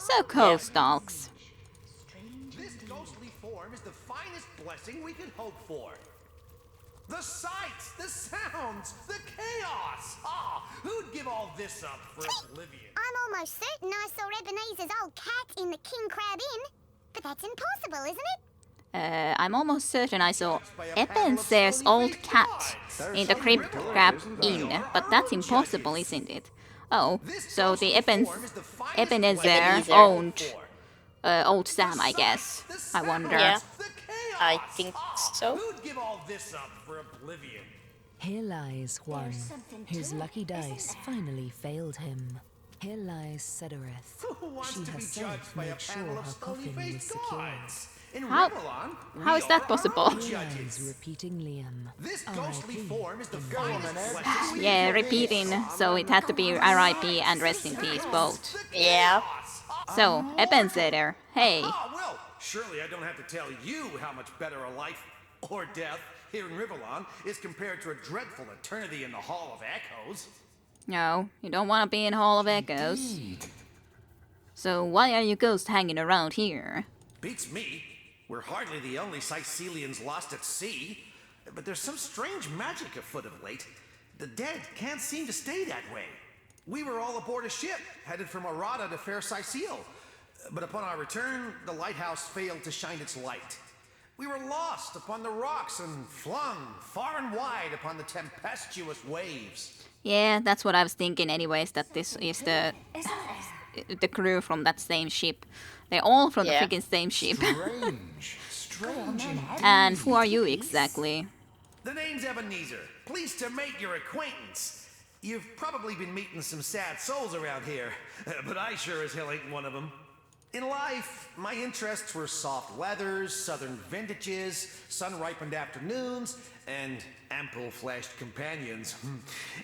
So Coast talks. This ghostly form is the finest blessing we could hope for. The sights, the sounds, the chaos. Ah, who'd give all this up for oblivion? I'm almost certain I saw Ebenezer's old cat in the King Crab Inn. But that's impossible, isn't it? I'm almost certain I saw Ebenezer's old cat in the Crypt Crab Inn, but that's impossible, isn't it? Oh, so the Ebenezer owned old Sam, I guess. I wonder. Yeah, I think so. Who'd give all this up for oblivion? Here lies one whose lucky dice finally failed him. Here lies Cedoreth. Who wants She to be herself judged by a made sure panel her of coffin was stony-faced secure. gods? In How- Rivellon, how we is that are our possible? own Here lies judges. repeating Liam. This ghostly R.I.P. form is the finest blessing we Yeah, could repeating, so it had to be RIP and rest in peace both. Yeah. So, Ebenezer, hey. Ah, well, surely I don't have to tell you how much better a life or death here in Rivellon is compared to a dreadful eternity in the Hall of Echoes. No, you don't want to be in Hall of Echoes. So why are you ghosts hanging around here? Beats me. We're hardly the only Sicilians lost at sea. But there's some strange magic afoot of late. The dead can't seem to stay that way. We were all aboard a ship, headed from Arata to Fair Sicile. But upon our return, the lighthouse failed to shine its light. We were lost upon the rocks and flung far and wide upon the tempestuous waves. Yeah, that's what I was thinking anyways, that this is the crew from that same ship. They're all from the Yeah. freaking same ship. Strange indeed. And who are you exactly? The name's Ebenezer. Pleased to make your acquaintance. You've probably been meeting some sad souls around here, but I sure as hell ain't one of them. In life, my interests were soft leathers, southern vintages, sun-ripened afternoons, and ample-fleshed companions.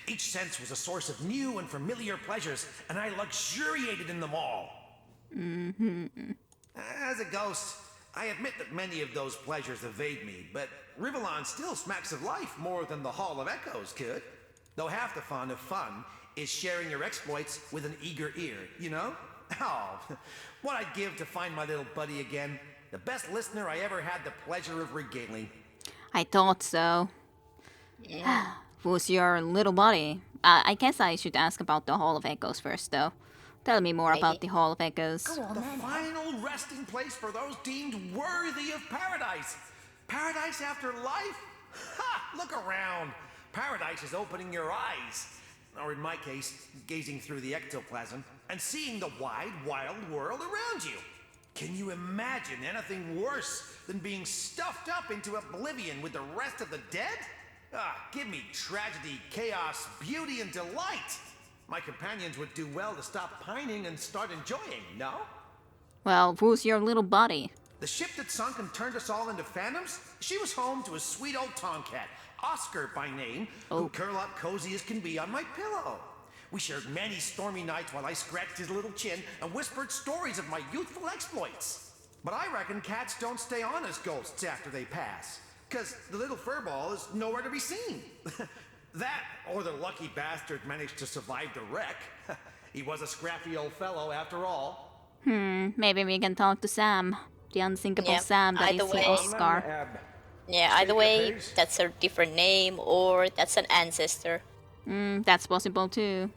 Each sense was a source of new and familiar pleasures, and I luxuriated in them all. As a ghost, I admit that many of those pleasures evade me, but Rivellon still smacks of life more than the Hall of Echoes could. Though half the fun of fun is sharing your exploits with an eager ear, you know? Oh, what I'd give to find my little buddy again. The best listener I ever had the pleasure of regaling. I thought so. Yeah. Who's your little buddy? I guess I should ask about the Hall of Echoes first, though. Tell me more about the Hall of Echoes. The final resting place for those deemed worthy of paradise. Paradise after life? Ha! Look around. Paradise is opening your eyes. Or in my case, gazing through the ectoplasm and seeing the wide, wild world around you. Can you imagine anything worse than being stuffed up into oblivion with the rest of the dead? Ah, give me tragedy, chaos, beauty, and delight. My companions would do well to stop pining and start enjoying, no? Well, who's your little buddy? The ship that sunk and turned us all into phantoms, she was home to a sweet old tomcat, Oscar by name, who'd curl up cozy as can be on my pillow. We shared many stormy nights while I scratched his little chin and whispered stories of my youthful exploits. But I reckon cats don't stay on as ghosts after they pass, 'cause the little furball is nowhere to be seen. That, or the lucky bastard managed to survive the wreck. He was a scrappy old fellow after all. Maybe we can talk to Sam. The unsinkable Yeah, Sam that either is the way. Oscar. Yeah, either way, that's a different name or that's an ancestor. That's possible too.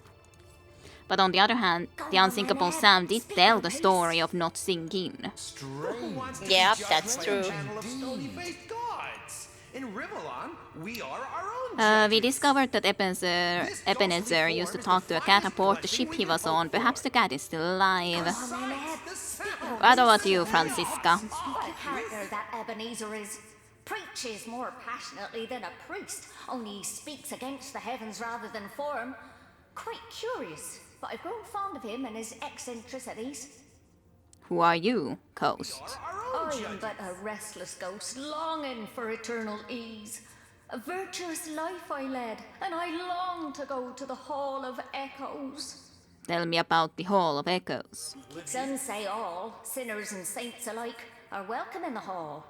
But on the other hand, the unsinkable Sam did tell the story of not sinking. Who wants to be Yeah, judged that's by a true. panel of stony-faced gods? In Rivellon, we are our own We judges. discovered that Ebenezer used to talk to a cat aboard the ship he was on. Perhaps the cat is still alive. The sound. What about you, Francisca? What a character that Ebenezer is. Preaches more passionately than a priest, only he speaks against the heavens rather than for 'em. Quite curious, but I've grown fond of him and his eccentricities. Who are you, Coast? I am but a restless ghost, longing for eternal ease. A virtuous life I led, and I long to go to the Hall of Echoes. Tell me about the Hall of Echoes. Some say all, sinners and saints alike, are welcome in the hall.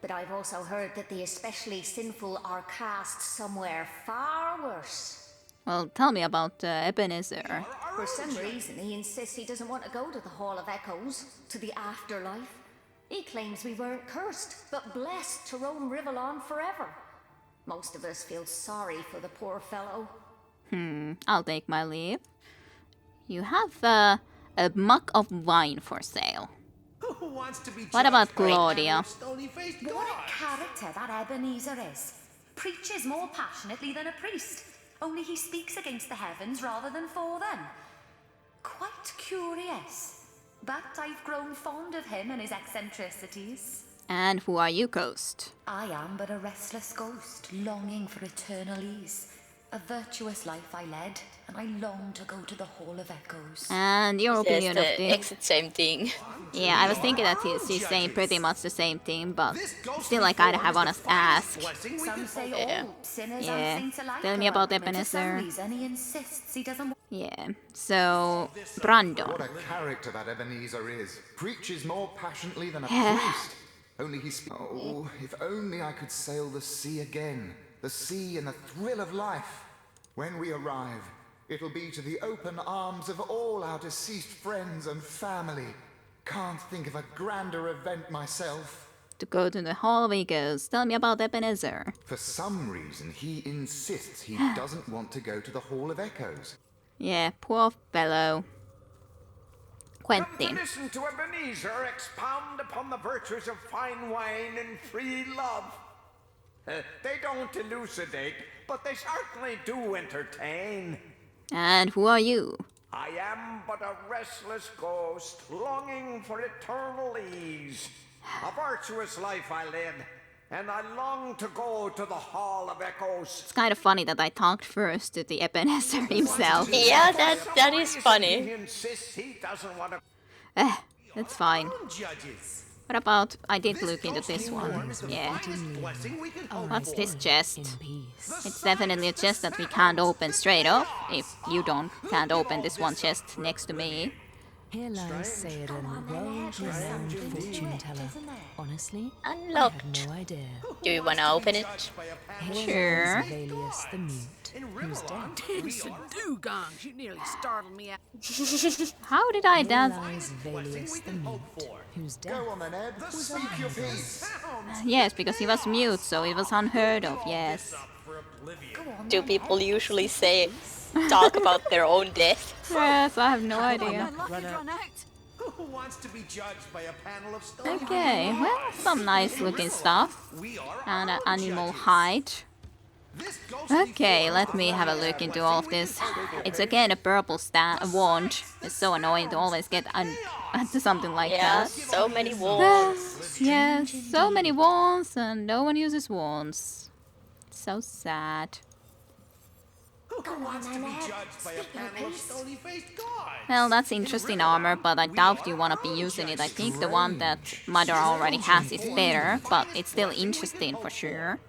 But I've also heard that the especially sinful are cast somewhere far worse. Well, tell me about Ebenezer. Our For some reason, he insists he doesn't want to go to the Hall of Echoes, to the afterlife. He claims we weren't cursed, but blessed to roam Rivellon forever. Most of us feel sorry for the poor fellow. I'll take my leave. You have a mug of wine for sale. Who wants to be What judged about by a Claudia? panel of stony-faced What a gods? character that Ebenezer is. Preaches more passionately than a priest, only he speaks against the heavens rather than for them. Quite curious, but I've grown fond of him and his eccentricities. And who are you, Ghost? I am but a restless ghost, longing for eternal ease. A virtuous life I led, and I long to go to the Hall of Echoes. And your Says opinion of the this? exact same thing. Yeah, I was thinking that she's saying pretty much the same thing, but This ghostly still I kinda form have is on the to finest ask. blessing we Some could say Yeah. all sinners Yeah. and saints alike Tell me are about welcome, and for some Ebenezer. reason he insists he doesn't want Yeah, so Brandon. What a character that Ebenezer is. Preaches more passionately than a priest. Only Oh, if only I could sail the sea again. The sea and the thrill of life. When we arrive, it'll be to the open arms of all our deceased friends and family. Can't think of a grander event myself. To go to the Hall of Echoes. Tell me about Ebenezer. For some reason, he insists he doesn't want to go to the Hall of Echoes. Yeah, poor fellow. Come to Quentin. listen to Ebenezer expound upon the virtues of fine wine and free love. They don't elucidate, but they certainly do entertain. And who are you? I am but a restless ghost, longing for eternal ease. A virtuous life I led, and I long to go to the Hall of Echoes. It's kind of funny that I talked first to the Ebenezer himself. Yeah, that is He funny. insists he doesn't want to That's fine. judges. What about... I did look into this one. Yeah. Blessing we can hope What's for. this chest? In peace. It's definitely a chest that we can't open straight off. If you can't open this one chest next to me. Here lies Sayadin, world-renowned fortune teller. Honestly, I had Unlocked. no idea. Do you wanna open it? Here Sure. lies Valius the Mute, who's dead. Dugong, you nearly startled me out. How did I Here dance? lies Valius the Mute, who's dead. Go on then, Ed. Speak your piece. Yes, because he was mute, so it was unheard of, yes. Do people usually talk about their own death? Yes, I have no idea. Who wants to be judged by a panel of stone? Okay, well, some nice looking stuff. We are And an our own animal judges. hide. This ghostly Okay, form let of me have a look into all of this. It's again a purple wand. It's so annoying to always get to something like Yeah, that. so many walls. Yes, so many wands and no one uses wands. So sad. Who wants to be judged by a panel of stony-faced gods? Well, that's interesting armor, but I doubt you wanna be using it. I think the one that Mother already has is better, but it's still interesting for sure.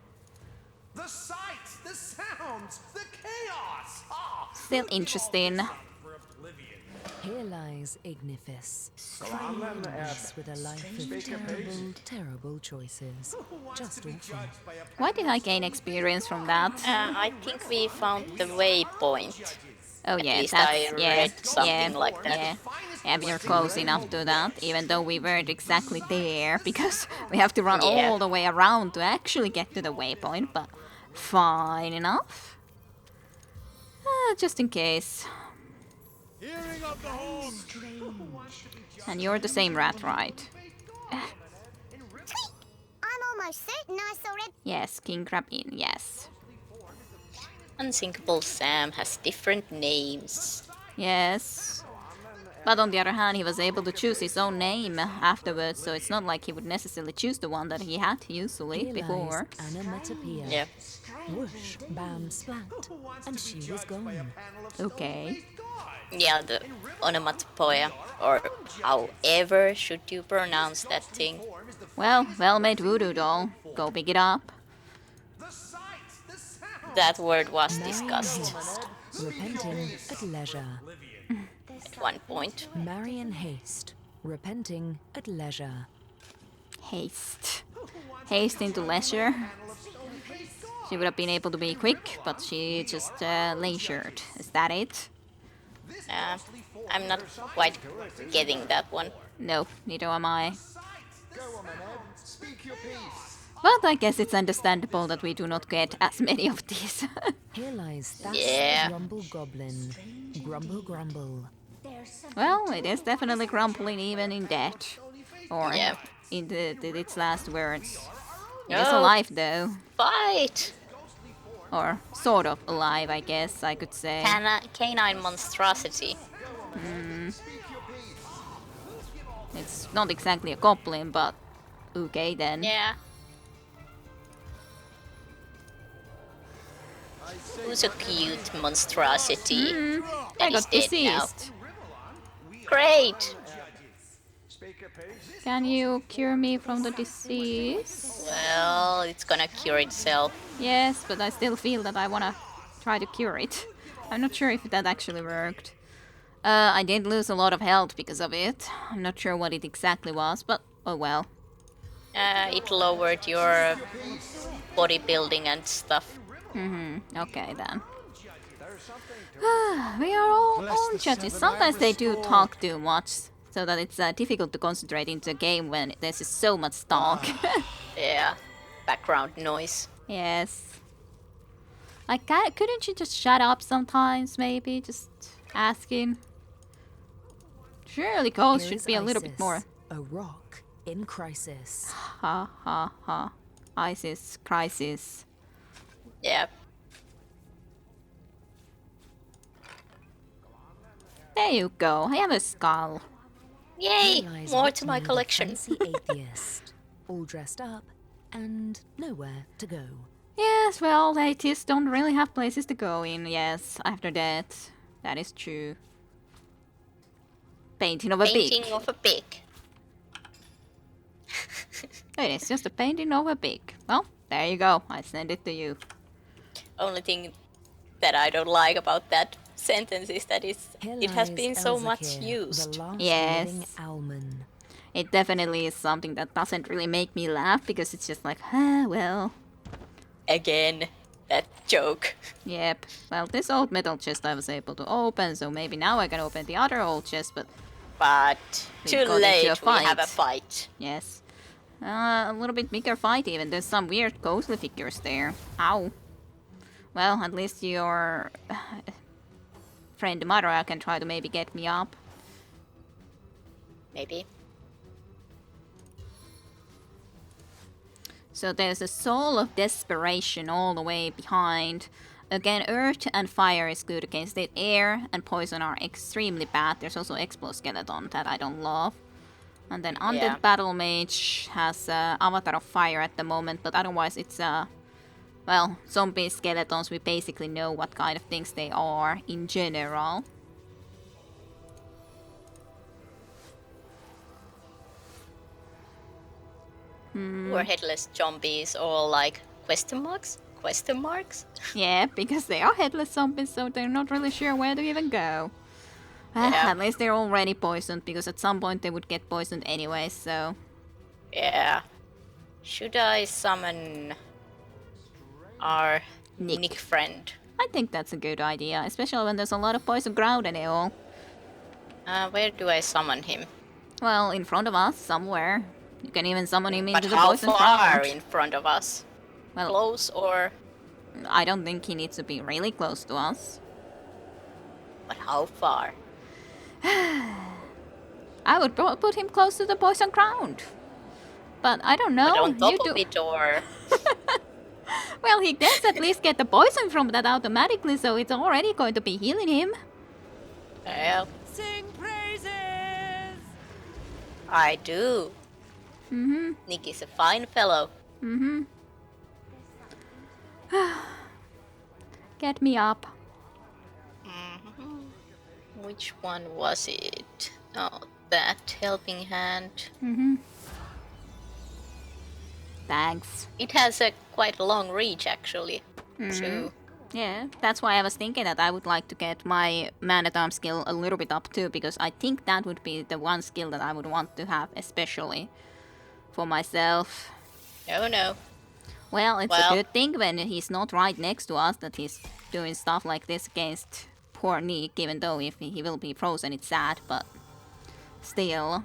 The sights, the sounds, the chaos. Ah, Still interesting. for oblivion. Here lies Igniphus, strange with a life of terrible, terrible choices. Just awful. Why did I gain experience from that? I think we found the waypoint. Oh yeah, least that's I read something like that. Yeah, yeah, we're close enough to that, even though we weren't exactly there because we have to run Yeah. all the way around to actually get to the waypoint. But fine enough. Just in case. And you're the same rat, right? I'm almost certain I saw Red. Yes, King Crabin. Yes, Unsinkable Sam has different names. yes. But on the other hand, he was able to choose his own name afterwards, so it's not like he would necessarily choose the one that he had usually Here before. lies Anametopea. Yeah. Whoosh, bam, splat, and she was gone. Okay. Yeah, the onomatopoeia, or however should you pronounce that thing. Well, well-made voodoo doll. Go pick it up. The sights, the sounds. That word was Marian discussed Haste, repenting at leisure. at one point. Marian Haste, repenting at leisure. Haste. Haste into leisure. She would have been able to be quick, but she just leisured. Is that it? I'm not quite getting that one. No, neither am I. Go on then, Ed. Speak your piece. But I guess it's understandable that we do not get as many of these. Here lies that Yeah. grumble goblin. Grumble, grumble. Well, it is definitely grumbling even in death. Or Yeah. in its last words. It is No. alive though. Fight! Or sort of alive, I guess I could say. Canine monstrosity. It's not exactly a goblin, but okay then. Yeah. Who's a cute monstrosity? I That is got dead now. deceased. Great! Can you cure me from the disease? Well, it's gonna cure itself. Yes, but I still feel that I wanna try to cure it. I'm not sure if that actually worked. I did lose a lot of health because of it. I'm not sure what it exactly was, but oh well. It lowered your bodybuilding and stuff. Okay then. We are all on chatty. Sometimes they do talk too much, so that it's difficult to concentrate into a game when there's just so much talk. Yeah. Background noise. Yes. Like, couldn't you just shut up sometimes, maybe? Just asking. Surely Ghost Here should is be a little bit Isis, more. a rock in crisis. Ha ha ha. ISIS crisis. Yeah. There you go. I have a skull. Yay! Here lies More to my Whitney, the collection. fancy atheist, all dressed up and nowhere to go. Yes, well, atheists don't really have places to go in. Yes, after that, that is true. Painting of a Painting pig. of a pig. It is just a painting of a pig. Well, there you go. I send it to you. Only thing that I don't like about that sentence is that it has lies been so much Elzakir, used. The last Yes. living Alman. It definitely is something that doesn't really make me laugh because it's just like, well, Again, that joke. yep. Well, this old metal chest I was able to open, so maybe now I can open the other old chest, but But We too got into late, a we have a fight. fight. yes. A little bit bigger fight even. There's some weird ghostly figures there. Ow. Well, at least your friend Mara can try to maybe get me up. Maybe. So there's a soul of desperation all the way behind. Again, earth and fire is good against it. Air and poison are extremely bad. There's also exoskeleton that I don't love. And then Undead Yeah. Battle Mage has Avatar of Fire at the moment, but otherwise it's well, zombie skeletons, we basically know what kind of things they are in general. Or headless zombies or like question marks? Question marks? Yeah, because they are headless zombies, so they're not really sure where to even go. Yeah. At least they're already poisoned, because at some point they would get poisoned anyway, so... Yeah. Should I summon our Nick. Nick friend? I think that's a good idea, especially when there's a lot of poison ground and all. Where do I summon him? Well, in front of us, somewhere. You can even summon him But into the how poison far ground. in front of us? Well, Close or... I don't think he needs to be really close to us. But how far? I would put him close to the poison ground. But I don't know. But on top you do... of it or... Well, he does at least get the poison from that automatically, so it's already going to be healing him. Well, Sing praises! I do. Nick is a fine fellow. Get me up. Which one was it? Oh, that helping hand. Thanks. It has a quite long reach actually. So, Yeah, that's why I was thinking that I would like to get my man-at-arms skill a little bit up too, because I think that would be the one skill that I would want to have, especially for myself. oh no. Well, it's Well- a good thing when he's not right next to us that he's doing stuff like this against poor Nick, even though if he will be frozen, it's sad, but still.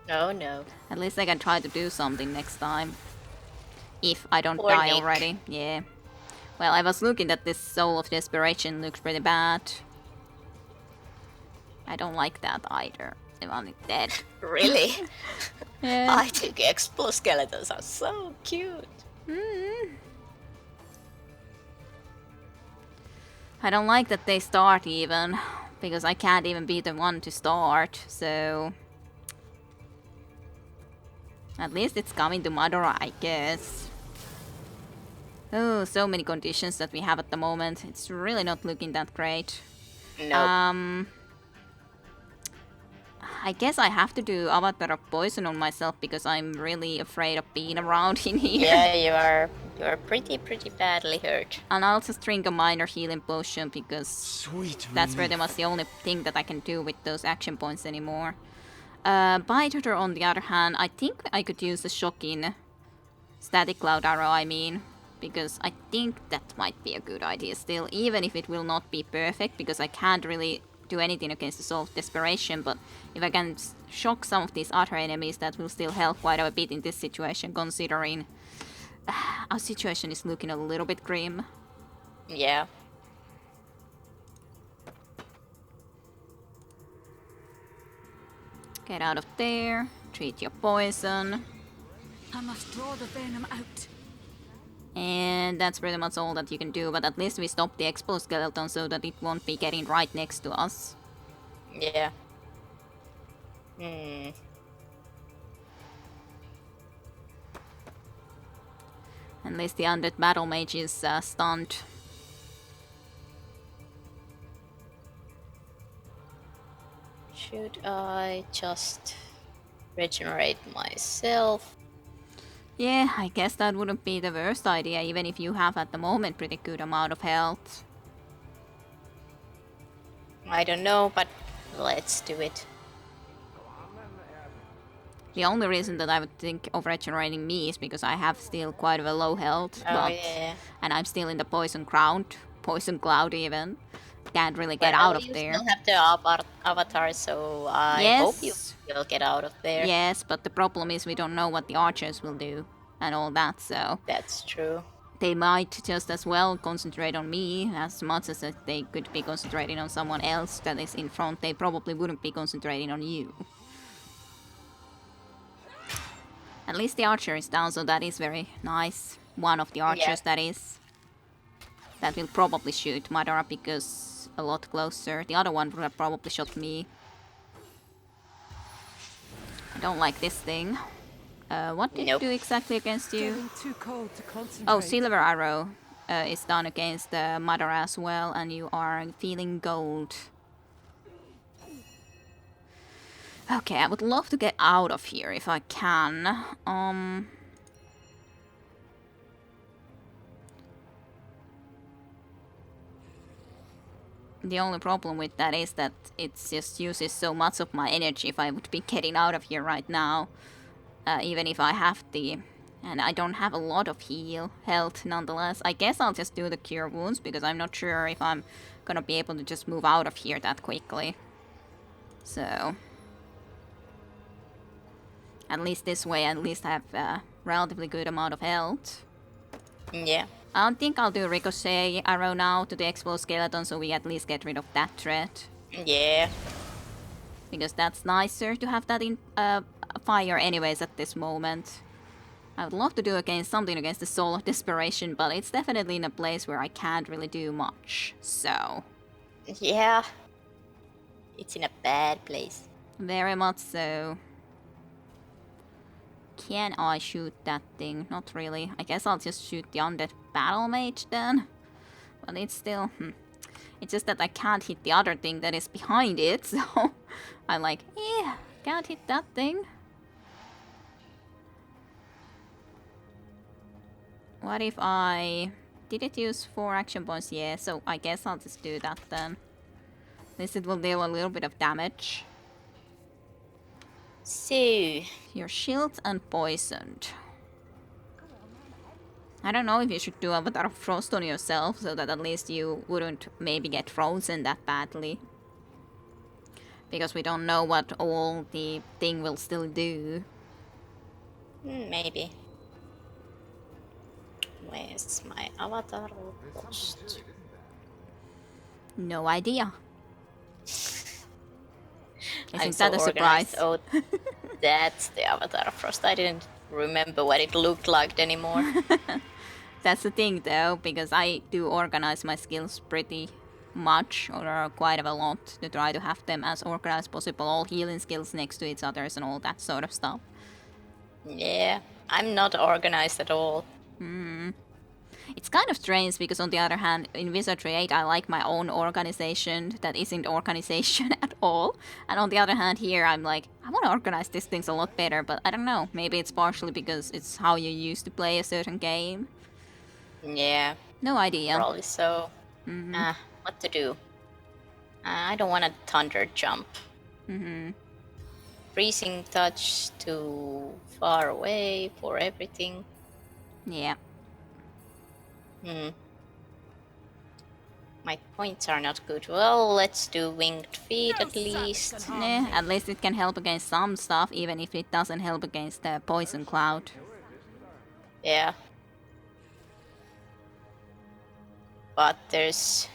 No, no. At least I can try to do something next time. If I don't Poor die Nick. already, yeah. Well, I was looking at this Soul of Desperation, looks pretty bad. I don't like that either. I want it dead. Really? Yeah. I think exoskeletons are so cute. I don't like that they start even, because I can't even be the one to start, so... At least it's coming to Madara, I guess. Oh, so many conditions that we have at the moment. It's really not looking that great. No. I guess I have to do Avatar of Poison on myself because I'm really afraid of being around in here. Yeah, you are pretty badly hurt. And I'll just drink a minor healing potion because Sweet that's pretty much the only thing that I can do with those action points anymore. Biter, on the other hand, I think I could use a shocking static cloud arrow, I mean. Because I think that might be a good idea still, even if it will not be perfect, because I can't really do anything against the Soul of Desperation, but if I can shock some of these other enemies, that will still help quite a bit in this situation, considering our situation is looking a little bit grim. Yeah. Get out of there, treat your poison, I must draw the venom out. and that's pretty much all that you can do, but at least we stopped the exoskeleton so that it won't be getting right next to us. Yeah. At least the undead battle mage is stunned. Should I just regenerate myself? Yeah, I guess that wouldn't be the worst idea, even if you have at the moment pretty good amount of health. I don't know, but let's do it. The only reason that I would think of regenerating me is because I have still quite a low health, Oh, yeah. and I'm still in the poison cloud even. Can't really get But out of you there. still have the avatar, so I hope you will get out of there. Yes, but the problem is we don't know what the archers will do and all that, so That's true. they might just as well concentrate on me as much as they could be concentrating on someone else that is in front. They probably wouldn't be concentrating on you. At least the archer is down, so that is very nice. One of the archers, that is. That will probably shoot Madara because a lot closer. The other one would have probably shot me. I don't like this thing. What did it do exactly against you? Getting too cold to concentrate. Oh, Silver Arrow is done against Madara as well, and you are feeling gold. Okay, I would love to get out of here if I can. The only problem with that is that it just uses so much of my energy if I would be getting out of here right now. Even if I have the... And I don't have a lot of health nonetheless. I guess I'll just do the Cure Wounds because I'm not sure if I'm gonna be able to just move out of here that quickly. So... At least this way, at least I have a relatively good amount of health. Yeah. I think I'll do Ricochet Arrow now to the Exoskeleton so we at least get rid of that threat. Yeah. Because that's nicer to have that in fire anyways at this moment. I would love to do something against the Soul of Desperation, but it's definitely in a place where I can't really do much, so... Yeah. It's in a bad place. Very much so. Can I shoot that thing? Not really. I guess I'll just shoot the undead battle mage then. But it's still... It's just that I can't hit the other thing that is behind it, so... I'm like, yeah, can't hit that thing. What if I... Did it use 4 action points? Yeah, so I guess I'll just do that then. At least it will deal a little bit of damage. So... You're shielded and poisoned. I don't know if you should do Avatar of Frost on yourself, so that at least you wouldn't maybe get frozen that badly. Because we don't know what all the thing will still do. Maybe. Where's my avatar post? No idea. I'm Isn't so that a surprise? organized. Oh, that's the Avatar of Frost. I didn't remember what it looked like anymore. That's the thing though, because I do organize my skills pretty much, or quite a lot, to try to have them as organized as possible, all healing skills next to each other and all that sort of stuff. Yeah, I'm not organized at all. It's kind of strange because on the other hand, in Wizardry 8 I like my own organization that isn't organization at all. And on the other hand here I'm like, I want to organize these things a lot better, but I don't know. Maybe it's partially because it's how you used to play a certain game. Yeah, No idea. probably so. What to do? I don't want to thunder jump. Freezing touch too far away for everything. Yeah. My points are not good. Well, let's do winged feet at least. Nah, at least it can help against some stuff, even if it doesn't help against the poison cloud. Yeah. But there's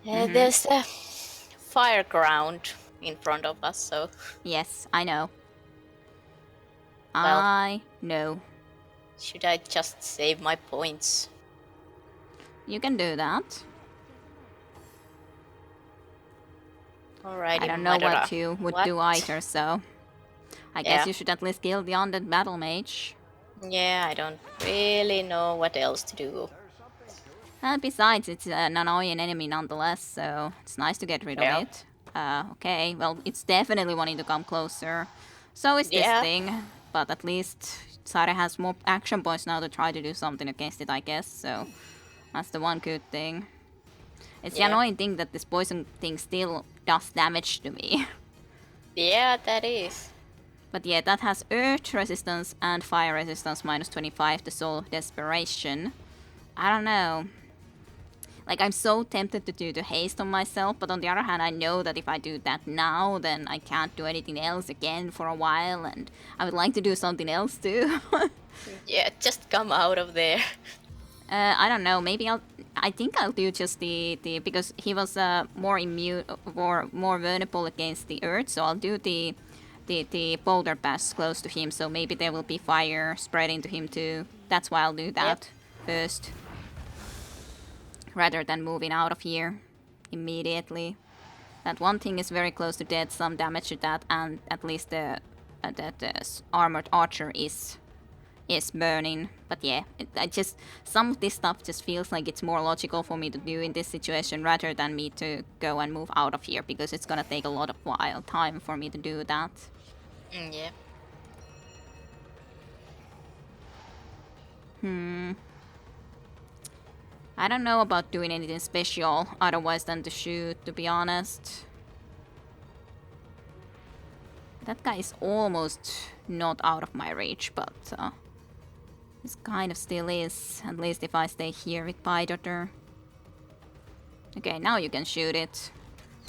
there's a fire ground in front of us, so Yes, I know. Well. I know. should I just save my points? You can do that. Alrighty, I don't know Madara. what you would What? do either, so... I guess Yeah. you should at least kill the undead battle mage. Yeah, I don't really know what else to do. And besides, it's an annoying enemy nonetheless, so it's nice to get rid Yeah. of it. Okay, well, it's definitely wanting to come closer. So is this Yeah. thing, but at least Sare has more action points now to try to do something against it, I guess, so that's the one good thing. It's the Yeah. annoying thing that this poison thing still does damage to me. Yeah, that is. But yeah, that has earth resistance and fire resistance minus 25 to Soul of Desperation. I don't know. Like, I'm so tempted to do the haste on myself, but on the other hand, I know that if I do that now, then I can't do anything else again for a while, and I would like to do something else too. Yeah, just come out of there. I don't know, maybe I think I'll do just the because he was more immune, or more vulnerable against the earth, so I'll do the boulder pass close to him, so maybe there will be fire spreading to him too. That's why I'll do that first, rather than moving out of here immediately. That one thing is very close to death, some damage to that, and at least the armored archer is burning. But yeah, some of this stuff just feels like it's more logical for me to do in this situation rather than me to go and move out of here, because it's gonna take a lot of time for me to do that. Yeah. I don't know about doing anything special otherwise than to shoot, to be honest. That guy is almost not out of my reach, but this kind of still is, at least if I stay here with Pydotter. Okay, now you can shoot it.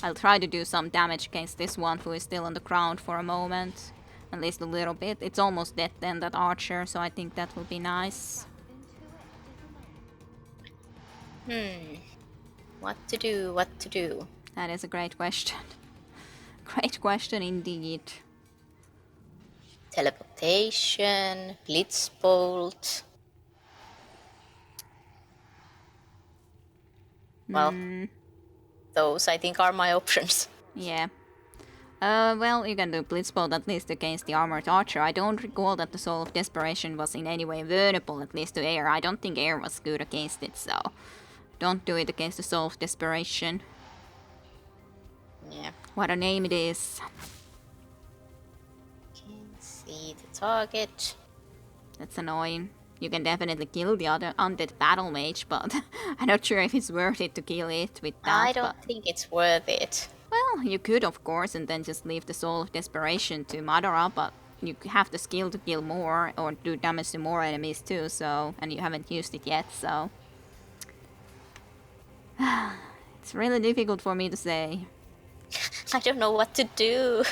I'll try to do some damage against this one who is still on the ground for a moment. At least a little bit. It's almost dead then, that archer, so I think that will be nice. What to do, what to do? That is a great question. Great question indeed. Teleportation, Blitzbolt. Well, those I think are my options. Yeah. Well, you can do Blitzbolt at least against the armored archer. I don't recall that the Soul of Desperation was in any way vulnerable, at least to air. I don't think air was good against it, so don't do it against the Soul of Desperation. Yeah. What a name it is. Can't see the target. That's annoying. You can definitely kill the other undead battle mage, but I'm not sure if it's worth it to kill it with that. I don't think it's worth it. Well, you could, of course, and then just leave the Soul of Desperation to Madara, but you have the skill to kill more or do damage to more enemies too, so, and you haven't used it yet, so it's really difficult for me to say. I don't know what to do.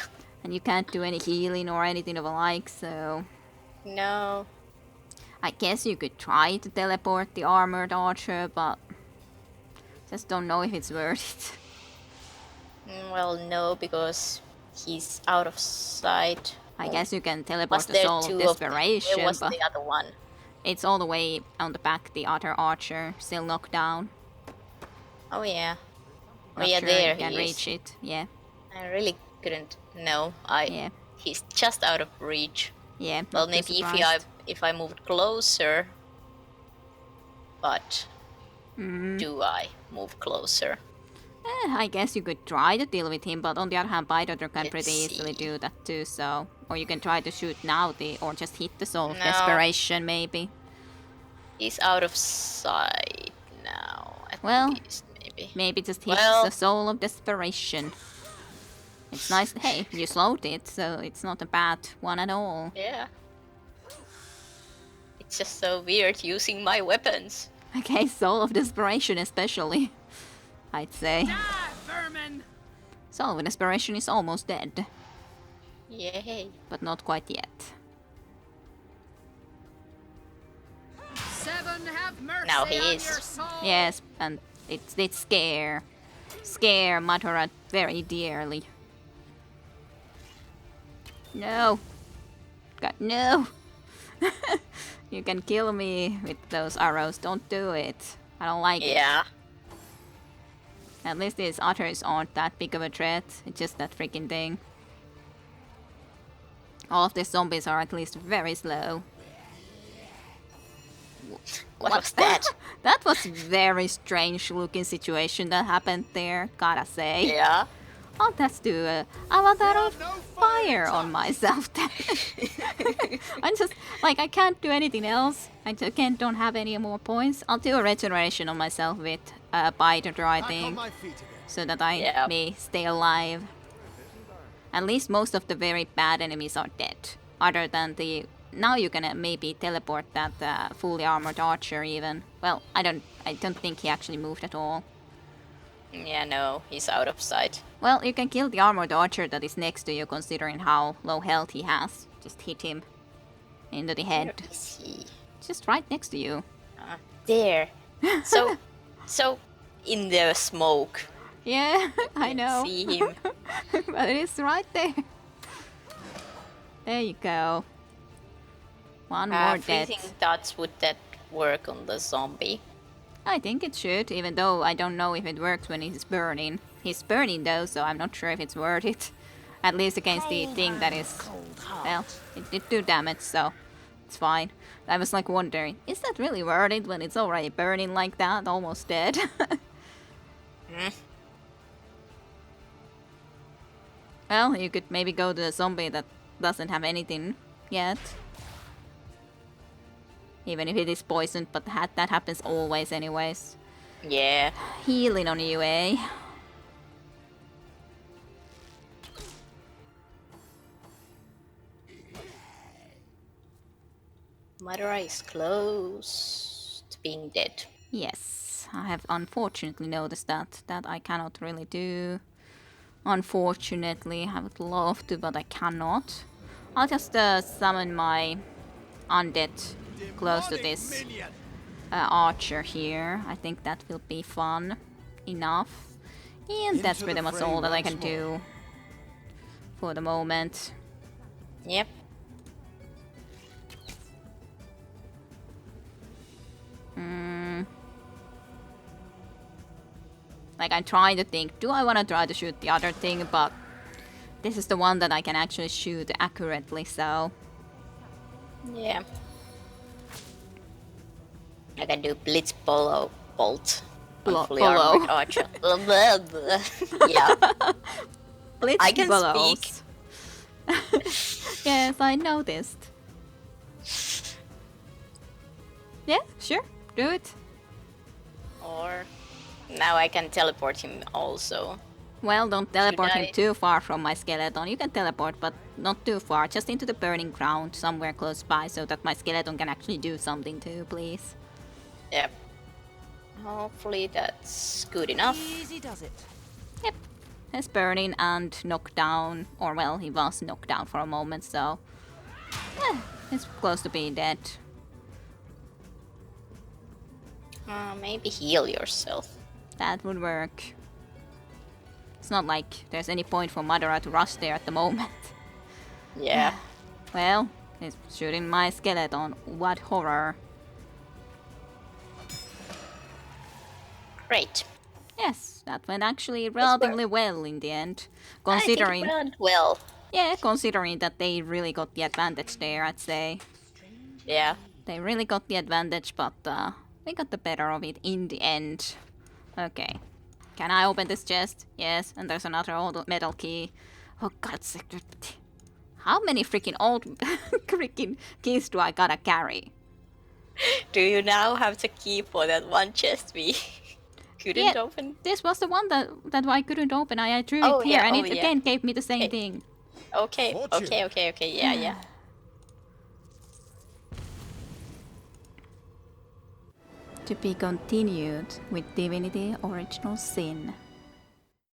And you can't do any healing or anything of the like, so No. I guess you could try to teleport the armored archer, but just don't know if it's worth it. Well, no, because he's out of sight. I guess you can teleport Was the there Soul of two of them? Desperation, Where was but the other one? it's all the way on the back, the other archer, still knocked down. Oh yeah. Oh Not yeah, sure there you can he is. reach it, yeah. I really couldn't know. Yeah. He's just out of reach. Yeah, Well, not too maybe surprised. if I moved closer. But do I move closer? I guess you could try to deal with him, but on the other hand, Bidodder can Let's pretty easily see. do that too, so... Or you can try to shoot now, or just hit the Soul of No. Desperation, maybe. He's out of sight now. At Well, least, maybe. Maybe just hit Well- the Soul of Desperation. It's nice. Hey, you slowed it, so it's not a bad one at all. Yeah. It's just so weird using my weapons. Okay, Soul of Desperation especially, I'd say. Die, vermin! Soul of Desperation is almost dead, Yay. but not quite yet. Seven, have mercy Now he on is. your soul! Yes, and it's scare Madara very dearly. No, God, no! You can kill me with those arrows. Don't do it. I don't like it. Yeah. At least these otters aren't that big of a threat. It's just that freaking thing. All of these zombies are at least very slow. What was that? That was very strange looking situation that happened there, gotta say. Yeah. I'll just do a avatar of fire on myself then. I'm just, like, I can't do anything else. I again don't have any more points. I'll do a regeneration on myself with Bidodder, I think, so that I may stay alive. At least most of the very bad enemies are dead. Other than the... Now you can maybe teleport that fully armored archer even. Well, I don't think he actually moved at all. Yeah, no, he's out of sight. Well, you can kill the armored archer that is next to you, considering how low health he has. Just hit him into the head. Where is he? Just right next to you. There. So in the smoke. Yeah, I know. See him. But it is right there. There you go. One more death. Freezing dots, would that work on the zombie? I think it should, even though I don't know if it works when he's burning. He's burning though, so I'm not sure if it's worth it. At least against the thing that is... Well, it did do damage, so it's fine. I was like wondering, is that really worth it when it's already burning like that, almost dead? Well, you could maybe go to the zombie that doesn't have anything yet. Even if it is poisoned, but that happens always anyways. Yeah. Healing on you, eh? Madara is close to being dead. Yes, I have unfortunately noticed that. That I cannot really do. Unfortunately, I would love to, but I cannot. I'll just summon my undead close to this archer here. I think that will be fun enough. And that's pretty much all that I can do for the moment. Yep. Like, I'm trying to think, do I want to try to shoot the other thing, but this is the one that I can actually shoot accurately, so... Yeah. I can do blitz bolt. on fully Bolo. armored archer. Yeah. Blitz I can blows. Yes, I noticed. Yeah, sure, do it. Or now I can teleport him also. Well, don't teleport him I? too far from my skeleton. You can teleport, but not too far. Just into the burning ground somewhere close by so that my skeleton can actually do something too, please. Yep. Hopefully that's good enough. Easy does it. Yep. He's burning and knocked down. Or, well, he was knocked down for a moment, so... he's close to being dead. Maybe heal yourself. That would work. It's not like there's any point for Madara to rush there at the moment. Yeah. Well, he's shooting my skeleton. What horror. Great. Yes, that went actually relatively well in the end. Considering... I think it went well. Yeah, considering that they really got the advantage there, I'd say. Yeah. They really got the advantage, but they got the better of it in the end. Okay. Can I open this chest? Yes, and there's another old metal key. Oh god, how many freaking old freaking keys do I gotta carry? Do you now have the key for that one chest we couldn't open? This was the one that I couldn't open. I drew Oh, it here, yeah, and oh, it yeah. again gave me the same Okay. thing. Okay, Fortune. okay, yeah. To be continued with Divinity Original Sin.